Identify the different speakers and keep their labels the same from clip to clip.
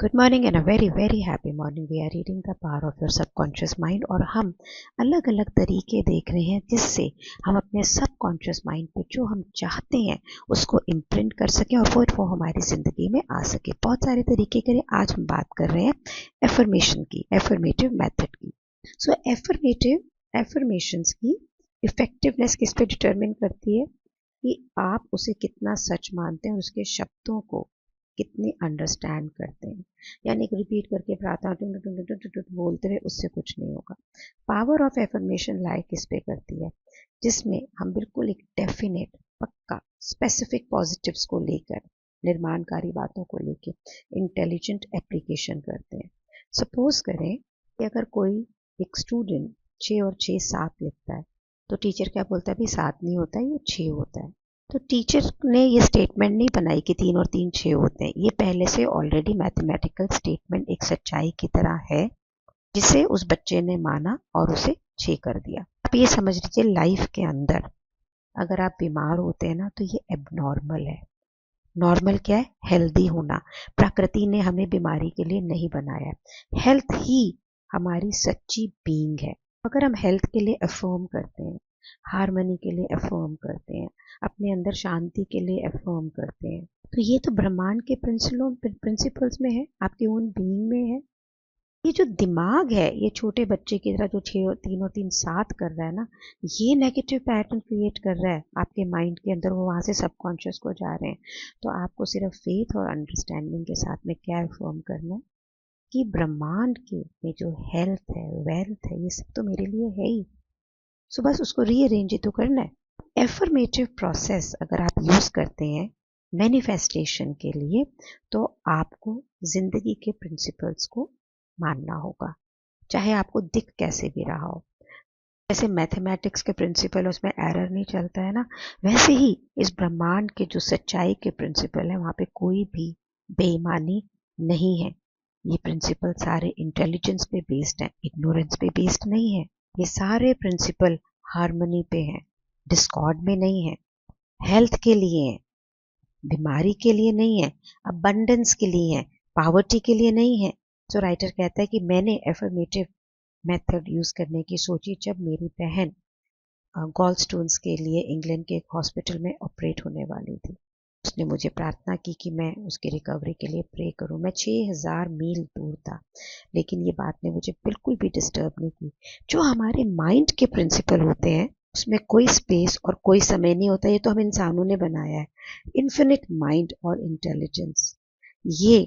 Speaker 1: Good morning and a very very happy morning. We are reading the power of your subconscious mind और हम अलग अलग तरीके देख रहे हैं जिससे हम अपने सबकॉन्शियस माइंड पे जो हम चाहते हैं उसको इम्प्रिंट कर सकें और फिर वो हमारी ज़िंदगी में आ सके। बहुत सारे तरीके करें। आज हम बात कर रहे हैं एफर्मेशन की, एफर्मेटिव मेथड की। सो एफर्मेशंस की इफेक्टिवनेस किस पे डिटरमिन करती है कि आप उसे कितना सच मानते हैं और उसके शब्दों को कितने अंडरस्टैंड करते हैं। यानी कि रिपीट करके प्रार्थना बोलते हुए उससे कुछ नहीं होगा। पावर ऑफ एफर्मेशन लाइक किस पे करती है, जिसमें हम बिल्कुल एक डेफिनेट, पक्का, स्पेसिफिक पॉजिटिव्स को लेकर, निर्माणकारी बातों को लेकर इंटेलिजेंट एप्लीकेशन करते हैं। सपोज करें कि अगर कोई एक स्टूडेंट 6 और 6 7 लिखता है तो टीचर क्या बोलता है, भाई 7 नहीं होता है, ये 6 होता है। तो टीचर ने ये स्टेटमेंट नहीं बनाई कि 3 और 3 6 होते हैं। ये पहले से ऑलरेडी मैथमेटिकल स्टेटमेंट एक सच्चाई की तरह है जिसे उस बच्चे ने माना और उसे 6 कर दिया। आप ये समझ लीजिए, लाइफ के अंदर अगर आप बीमार होते हैं ना तो ये एबनॉर्मल है। नॉर्मल क्या है? हेल्दी होना। प्रकृति ने हमें बीमारी के लिए नहीं बनाया है। हेल्थ ही हमारी सच्ची बीइंग है। अगर हम हेल्थ के लिए अफर्म करते हैं, हार्मनी के लिए अफर्म करते हैं, अपने अंदर शांति के लिए अफर्म करते हैं, तो ये तो ब्रह्मांड के प्रिंसिपल्स में है, आपके ओन बीइंग में है। ये जो दिमाग है, ये छोटे बच्चे की तरह जो 6 और 3 और 3 7 कर रहा है ना, ये नेगेटिव पैटर्न क्रिएट कर रहा है आपके माइंड के अंदर। वो वहाँ से सबकॉन्शियस को जा रहे हैं। तो आपको सिर्फ फेथ और अंडरस्टैंडिंग के साथ में क्या अफर्म करना है कि ब्रह्मांड के में जो हेल्थ है, वेल्थ है, ये सब तो मेरे लिए है ही। सो बस उसको रीअरेंज ही तो करना है। एफर्मेटिव प्रोसेस अगर आप यूज करते हैं मैनिफेस्टेशन के लिए, तो आपको जिंदगी के प्रिंसिपल्स को मानना होगा, चाहे आपको दिख कैसे भी रहा हो। जैसे मैथमेटिक्स के प्रिंसिपल, उसमें एरर नहीं चलता है ना, वैसे ही इस ब्रह्मांड के जो सच्चाई के प्रिंसिपल है वहाँ पे कोई भी बेईमानी नहीं है। ये प्रिंसिपल सारे इंटेलिजेंस पे बेस्ड है, इग्नोरेंस पे बेस्ड नहीं है। ये सारे प्रिंसिपल हार्मनी पे हैं, डिस्कॉर्ड में नहीं है। हेल्थ के लिए है, बीमारी के लिए नहीं है, अबंडेंस के लिए है, पावर्टी के लिए नहीं है। जो राइटर कहता है कि मैंने एफर्मेटिव मेथड यूज करने की सोची जब मेरी बहन गॉल स्टोन्स के लिए इंग्लैंड के एक हॉस्पिटल में ऑपरेट होने वाली थी। उसने मुझे प्रार्थना की कि मैं उसकी रिकवरी के लिए प्रे करूं। मैं 6000 मील दूर था, लेकिन ये बात ने मुझे बिल्कुल भी डिस्टर्ब नहीं की। जो हमारे माइंड के प्रिंसिपल होते हैं उसमें कोई स्पेस और कोई समय नहीं होता। ये तो हम इंसानों ने बनाया है। इन्फिनिट माइंड और इंटेलिजेंस, ये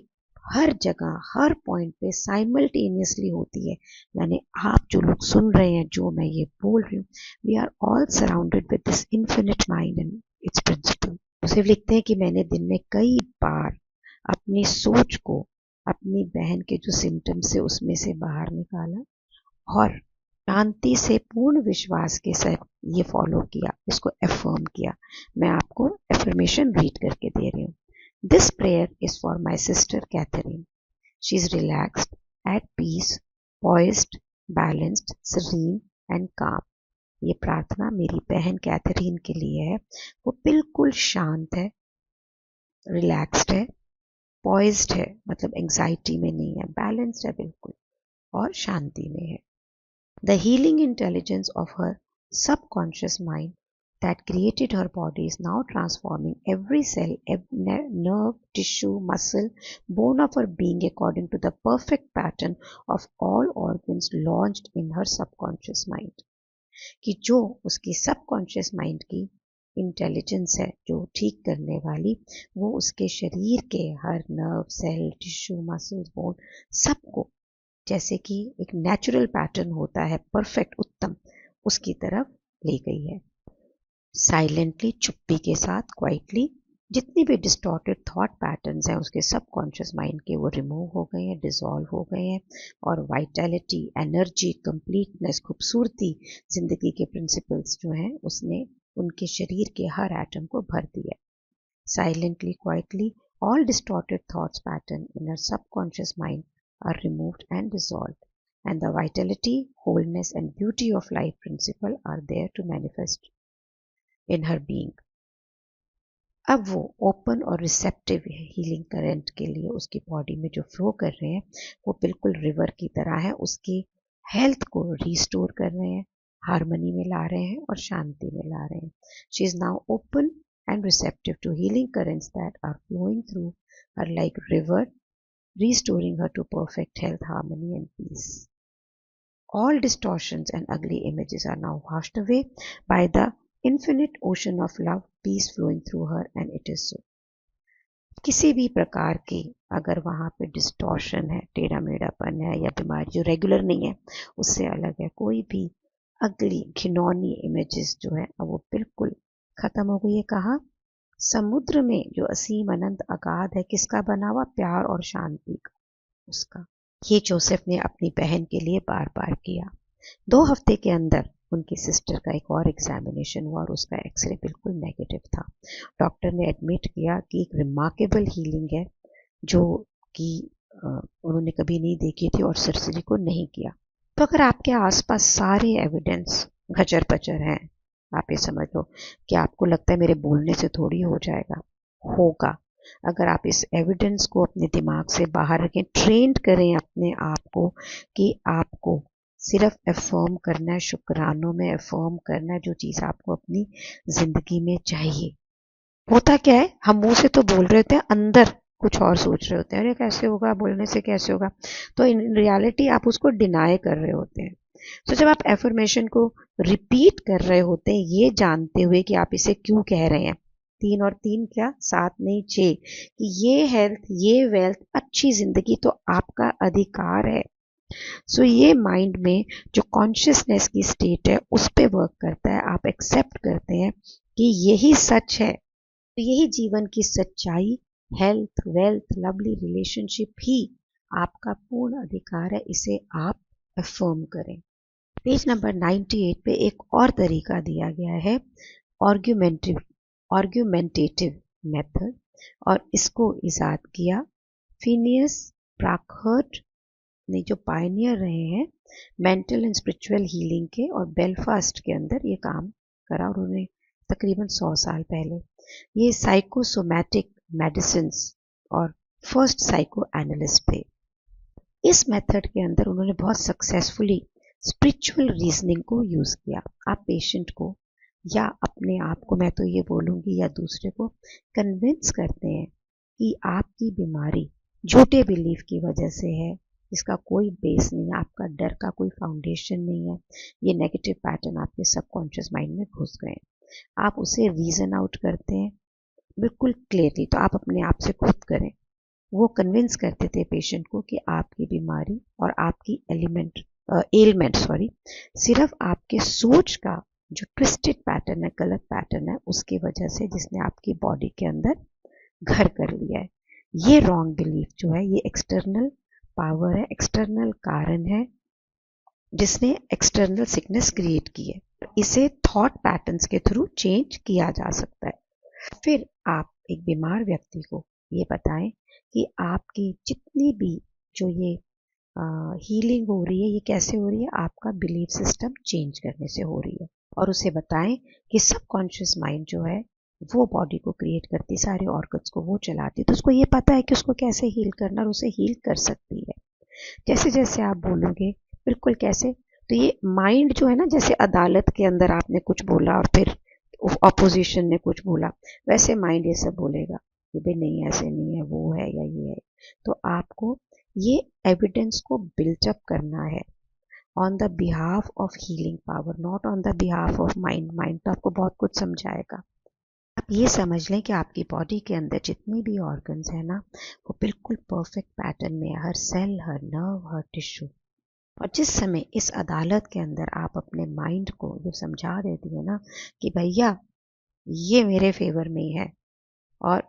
Speaker 1: हर जगह, हर पॉइंट पे साइमल्टेनियसली होती है। यानी आप जो लोग सुन रहे हैं, जो मैं ये बोल रही हूँ, we are all surrounded with this infinite mind and its principle. सिर्फ लिखते हैं कि मैंने दिन में कई बार अपनी सोच को अपनी बहन के जो सिम्टम्स से उसमें से बाहर निकाला और शांति से पूर्ण विश्वास के साथ ये फॉलो किया, इसको एफर्म किया। मैं आपको एफर्मेशन रीड करके दे रही हूँ। This prayer is for my sister Catherine. She is relaxed, at peace, poised, balanced, serene and calm. ये प्रार्थना मेरी बहन कैथरीन के लिए है। वो बिल्कुल शांत है, रिलैक्स्ड है, पॉइज्ड है, मतलब एंजाइटी में नहीं है, बैलेंस्ड है बिल्कुल, और शांति में है। The healing intelligence of her subconscious mind that created her body is now transforming every cell, every nerve, tissue, muscle, bone of her being according to the perfect pattern of all organs launched in her subconscious mind. कि जो उसकी subconscious mind की intelligence है, जो ठीक करने वाली, वो उसके शरीर के हर nerve, cell, tissue, muscles, bone, सबको जैसे कि एक नेचुरल पैटर्न होता है, परफेक्ट, उत्तम, उसकी तरफ ले गई है। साइलेंटली, चुप्पी के साथ, क्वाइटली, जितनी भी डिस्टॉर्टेड थॉट पैटर्न्स हैं उसके सबकॉन्शियस माइंड के, वो रिमूव हो गए हैं, डिसॉल्व हो गए हैं, और वाइटैलिटी, एनर्जी, कंप्लीटनेस, खूबसूरती, जिंदगी के प्रिंसिपल्स जो हैं उसने उनके शरीर के हर एटम को भर दिया। Silently, quietly, all distorted thoughts pattern in her subconscious mind are removed and dissolved, and the vitality, wholeness and beauty of life principle are there to manifest in her being. अब वो open और receptive healing current के लिए उसकी body में जो flow कर रहे हैं वो बिल्कुल रिवर की तरह है, उसकी हेल्थ को रिस्टोर कर रहे हैं, हार्मनी में ला रहे हैं और शांति में ला रहे हैं. She is now open and receptive to healing currents that are flowing through her like river, restoring her to perfect health, harmony, and peace. All distortions and ugly images are now washed away by the infinite ocean of love, peace flowing through her, and it is so. किसी भी प्रकार की अगर वहाँ पे distortion है, टेढ़ा मेढ़ापन है या बीमारी जो रेगुलर नहीं है, उससे अलग है, कोई भी अगली घिनौनी इमेजेस जो है अब वो बिल्कुल खत्म हो गई है. कहाँ? समुद्र में जो असीम अनंत अगाध है, किसका बना हुआ? प्यार और शांति का, उसका. ये जोसेफ ने अपनी बहन के लिए बार बार किया. 2 हफ्ते के अंदर उनकी सिस्टर का एक और एग्जामिनेशन हुआ और उसका एक्सरे बिल्कुल नेगेटिव था. डॉक्टर ने एडमिट किया कि एक रिमार्केबल हीलिंग है जो कि उन्होंने कभी नहीं देखी थी और सर्जरी को नहीं किया. तो अगर आपके आसपास सारे एविडेंस गचर पचर हैं, आप ये समझ लो कि आपको लगता है मेरे बोलने से थोड़ी हो जाएगा, होगा. अगर आप इस एविडेंस को अपने दिमाग से बाहर रखें, ट्रेंड करें अपने आप को कि आपको सिर्फ अफर्म करना है, शुक्रानों में अफर्म करना है जो चीज़ आपको अपनी ज़िंदगी में चाहिए. होता क्या है, हम मुंह से तो बोल रहे होते हैं, अंदर कुछ और सोच रहे होते हैं, अरे कैसे होगा, बोलने से कैसे होगा. तो इन रियलिटी आप उसको डिनाई कर रहे होते हैं. तो जब आप एफर्मेशन को रिपीट कर रहे होते हैं ये जानते हुए कि आप इसे क्यों कह रहे हैं, 3 और 3 क्या, 7 नहीं 6, कि ये हेल्थ, ये वेल्थ, अच्छी जिंदगी तो आपका अधिकार है. सो ये माइंड में जो कॉन्शियसनेस की स्टेट है उस पे वर्क करता है. आप एक्सेप्ट करते हैं कि यही सच है, तो यही जीवन की सच्चाई, हेल्थ, वेल्थ, लवली रिलेशनशिप ही आपका पूर्ण अधिकार है. इसे आप अफर्म करें. पेज नंबर 98 पे एक और तरीका दिया गया है, आर्ग्यूमेंटेटिव मेथड, और इसको इजाद किया फिनियस ब्राकहर्ट ने, जो पायनियर रहे हैं मेंटल एंड स्पिरिचुअल हीलिंग के, और बेलफास्ट के अंदर ये काम करा उन्होंने तकरीबन 100 साल पहले. ये साइकोसोमैटिक मेडिसिन और फर्स्ट साइको एनालिस्ट थे. इस मेथड के अंदर उन्होंने बहुत सक्सेसफुली स्पिरिचुअल रीजनिंग को यूज़ किया. आप पेशेंट को या अपने आप को, मैं तो ये बोलूँगी, या दूसरे को कन्विंस करते हैं कि आपकी बीमारी झूठे बिलीफ की वजह से है, इसका कोई बेस नहीं है, आपका डर का कोई फाउंडेशन नहीं है, ये नेगेटिव पैटर्न आपके सबकॉन्शियस माइंड में घुस गए. आप उसे रीजन आउट करते हैं बिल्कुल क्लियरली. तो आप अपने आप से खुद करें. वो कन्विंस करते थे पेशेंट को कि आपकी बीमारी और आपकी एलिमेंट सिर्फ आपके सोच का जो ट्विस्टेड पैटर्न है, गलत पैटर्न है, उसकी वजह से, जिसने आपकी बॉडी के अंदर घर कर लिया है. ये रॉन्ग बिलीफ जो है, ये एक्सटर्नल पावर है, एक्सटर्नल कारण है जिसने एक्सटर्नल सिकनेस क्रिएट की है. इसे थॉट पैटर्न्स के थ्रू चेंज किया जा सकता है. फिर आप एक बीमार व्यक्ति को ये बताएं कि आपकी जितनी भी जो ये हीलिंग हो रही है, ये कैसे हो रही है, आपका बिलीफ सिस्टम चेंज करने से हो रही है. और उसे बताएं कि सबकॉन्शियस माइंड जो है वो बॉडी को क्रिएट करती, सारे ऑर्गन्स को वो चलाती, तो उसको ये पता है कि उसको कैसे हील करना, और उसे हील कर सकती है. जैसे जैसे आप बोलोगे बिल्कुल कैसे, तो ये माइंड जो है ना, जैसे अदालत के अंदर आपने कुछ बोला और फिर ऑपोजिशन ने कुछ बोला, वैसे माइंड ये सब बोलेगा कि भाई नहीं, ऐसे नहीं है, वो है या ये है. तो आपको ये एविडेंस को बिल्टअप करना है on the behalf of healing power, not on the behalf of mind. Mind तो आपको बहुत कुछ समझाएगा. आप ये समझ लें कि आपकी बॉडी के अंदर जितनी भी ऑर्गन्स है ना, वो बिल्कुल परफेक्ट पैटर्न में है, हर सेल, हर नर्व, हर टिश्यू. और जिस समय इस अदालत के अंदर आप अपने माइंड को जो समझा देती है ना कि भैया ये मेरे फेवर में ही है और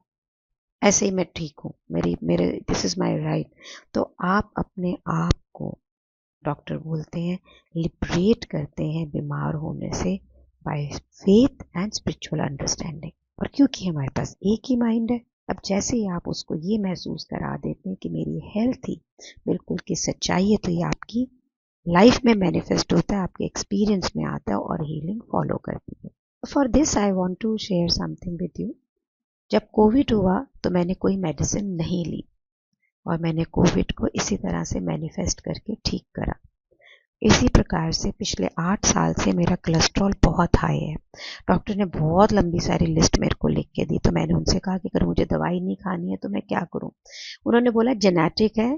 Speaker 1: ऐसे ही मैं ठीक हूँ, मेरे दिस इज़ माय राइट, तो आप अपने आप को, डॉक्टर बोलते हैं, लिबरेट करते हैं बीमार होने से by faith and spiritual understanding. और क्योंकि हमारे पास एक ही माइंड है, अब जैसे ही आप उसको ये महसूस करा देते हैं कि मेरी हेल्थ ही बिल्कुल की सच्चाई है, तो ये आपकी लाइफ में मैनिफेस्ट होता है, आपके एक्सपीरियंस में आता है और हीलिंग फॉलो करती है. For this I want to share something with you. जब कोविड हुआ तो मैंने कोई मेडिसिन नहीं ली और मैंने कोविड को इसी तरह से मैनिफेस्ट करके ठीक करा। इसी प्रकार से पिछले 8 साल से मेरा कोलेस्ट्रॉल बहुत हाई है। डॉक्टर ने बहुत लंबी सारी लिस्ट मेरे को लिख के दी, तो मैंने उनसे कहा कि अगर मुझे दवाई नहीं खानी है तो मैं क्या करूं? उन्होंने बोला जेनेटिक है,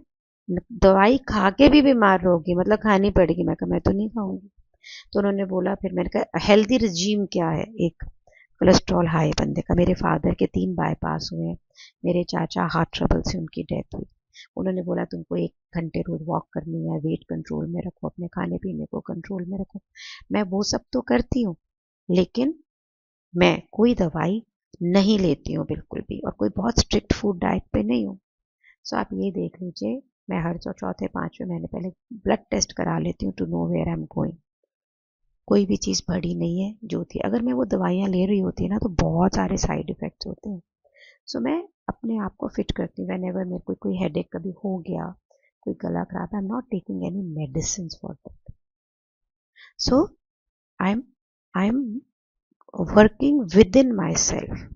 Speaker 1: दवाई खा के भी बीमार रहोगी, मतलब खानी पड़ेगी। मैं कहा मैं तो नहीं खाऊंगी। तो उन्होंने बोला, फिर मैंने कहा हेल्दी रिजीम क्या है एक कोलेस्ट्रॉल हाई बंदे का? मेरे फादर के 3 बाईपास हुए हैं, मेरे चाचा हार्ट ट्रबल से उनकी डेथ हुई। उन्होंने बोला तुमको 1 घंटे रोज वॉक करनी है, वेट कंट्रोल में रखो, अपने खाने पीने को कंट्रोल में रखो। मैं वो सब तो करती हूँ, लेकिन मैं कोई दवाई नहीं लेती हूँ बिल्कुल भी, और कोई बहुत स्ट्रिक्ट फूड डाइट पे नहीं हूँ। सो आप ये देख लीजिए, मैं हर चौथे 5वें महीने पहले ब्लड टेस्ट करा लेती हूँ to know where I am going. कोई भी चीज़ बड़ी नहीं है जो थी। अगर मैं वो दवाइयाँ ले रही होती ना तो बहुत सारे साइड इफ़ेक्ट्स होते हैं। सो मैं अपने आप को फिट करती हूँ। व्हेनेवर मेरे को कोई हेडेक कभी हो गया, कोई गला खराब, I am not taking any medicine for that. So I am working with in my self.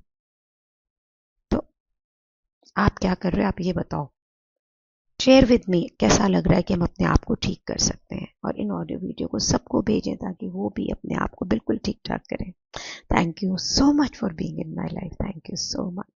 Speaker 1: तो आप क्या कर रहे हो, आप ये बताओ। शेयर विद मी कैसा लग रहा है कि हम अपने आप को ठीक कर सकते हैं, और इन ऑडियो वीडियो को सबको भेजें ताकि वो भी अपने आप को बिल्कुल ठीक ठाक करें। Thank you so much for being in my life. Thank you so much.